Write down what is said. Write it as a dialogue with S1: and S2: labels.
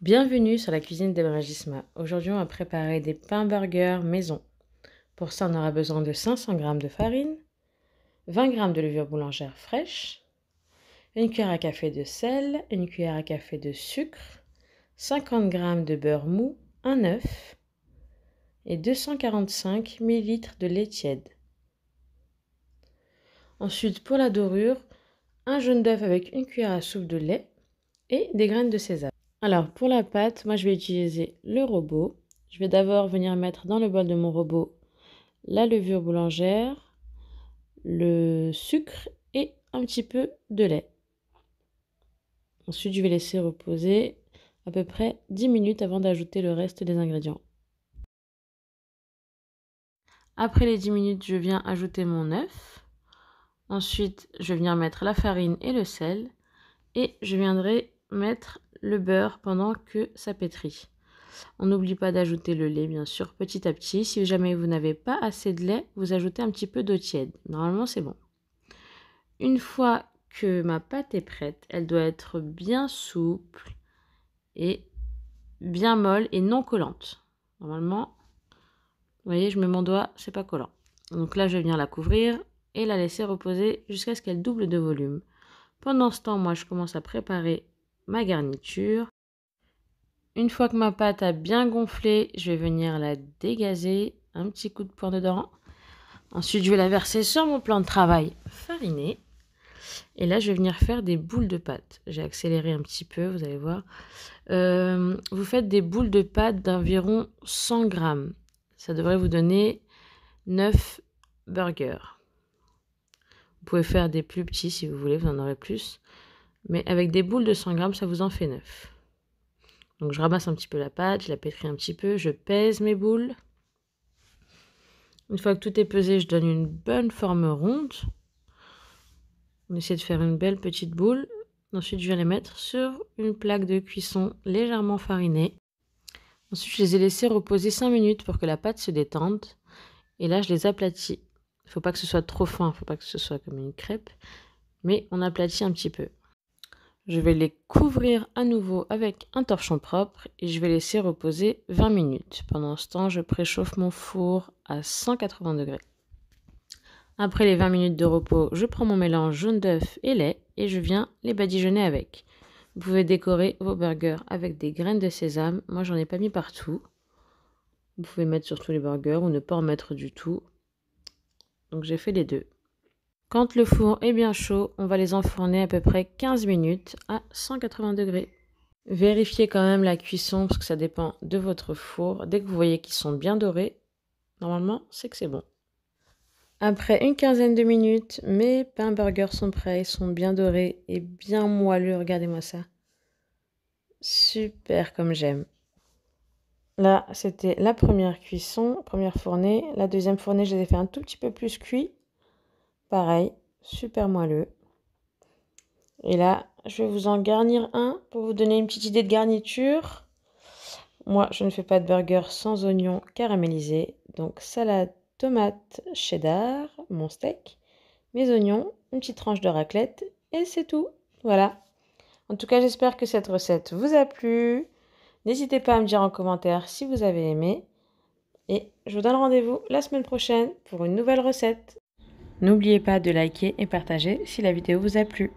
S1: Bienvenue sur la cuisine d'Ebragisma. Aujourd'hui, on va préparer des pains burgers maison. Pour ça, on aura besoin de 500 g de farine, 20 g de levure boulangère fraîche, une cuillère à café de sel, une cuillère à café de sucre, 50 g de beurre mou, un œuf et 245 ml de lait tiède. Ensuite, pour la dorure, un jaune d'œuf avec une cuillère à soupe de lait et des graines de sésame. Alors, pour la pâte, moi, je vais utiliser le robot. Je vais d'abord venir mettre dans le bol de mon robot la levure boulangère, le sucre et un petit peu de lait. Ensuite, je vais laisser reposer à peu près 10 minutes avant d'ajouter le reste des ingrédients. Après les 10 minutes, je viens ajouter mon œuf. Ensuite, je viens mettre la farine et le sel. Et je viendrai mettre le beurre pendant que ça pétrit. On n'oublie pas d'ajouter le lait, bien sûr, petit à petit. Si jamais vous n'avez pas assez de lait, vous ajoutez un petit peu d'eau tiède. Normalement, c'est bon. Une fois que ma pâte est prête, elle doit être bien souple et bien molle et non collante. Normalement, vous voyez, je mets mon doigt, c'est pas collant. Donc là, je vais venir la couvrir et la laisser reposer jusqu'à ce qu'elle double de volume. Pendant ce temps, moi, je commence à préparer ma garniture. Une fois que ma pâte a bien gonflé, je vais venir la dégazer, un petit coup de poing dedans. Ensuite, je vais la verser sur mon plan de travail fariné. Et là, je vais venir faire des boules de pâte. J'ai accéléré un petit peu, vous allez voir. Vous faites des boules de pâte d'environ 100 g. Ça devrait vous donner 9 burgers. Vous pouvez faire des plus petits si vous voulez, vous en aurez plus. Mais avec des boules de 100 g, ça vous en fait 9. Donc je ramasse un petit peu la pâte, je la pétris un petit peu, je pèse mes boules. Une fois que tout est pesé, je donne une bonne forme ronde. On essaie de faire une belle petite boule. Ensuite, je viens les mettre sur une plaque de cuisson légèrement farinée. Ensuite, je les ai laissés reposer 5 minutes pour que la pâte se détende. Et là, je les aplatis. Il ne faut pas que ce soit trop fin, il ne faut pas que ce soit comme une crêpe. Mais on aplatit un petit peu. Je vais les couvrir à nouveau avec un torchon propre et je vais laisser reposer 20 minutes. Pendant ce temps, je préchauffe mon four à 180 degrés. Après les 20 minutes de repos, je prends mon mélange jaune d'œuf et lait et je viens les badigeonner avec. Vous pouvez décorer vos burgers avec des graines de sésame. Moi, j'en ai pas mis partout. Vous pouvez mettre sur tous les burgers ou ne pas en mettre du tout. Donc, j'ai fait les deux. Quand le four est bien chaud, on va les enfourner à peu près 15 minutes à 180 degrés. Vérifiez quand même la cuisson parce que ça dépend de votre four. Dès que vous voyez qu'ils sont bien dorés, normalement, c'est que c'est bon. Après une quinzaine de minutes, mes pains burgers sont prêts, ils sont bien dorés et bien moelleux. Regardez-moi ça. Super comme j'aime. Là, c'était la première cuisson, première fournée. La deuxième fournée, je les ai fait un tout petit peu plus cuits. Pareil, super moelleux. Et là, je vais vous en garnir un pour vous donner une petite idée de garniture. Moi, je ne fais pas de burger sans oignons caramélisés. Donc, salade, tomate, cheddar, mon steak, mes oignons, une petite tranche de raclette et c'est tout. Voilà. En tout cas, j'espère que cette recette vous a plu. N'hésitez pas à me dire en commentaire si vous avez aimé. Et je vous donne rendez-vous la semaine prochaine pour une nouvelle recette. N'oubliez pas de liker et partager si la vidéo vous a plu.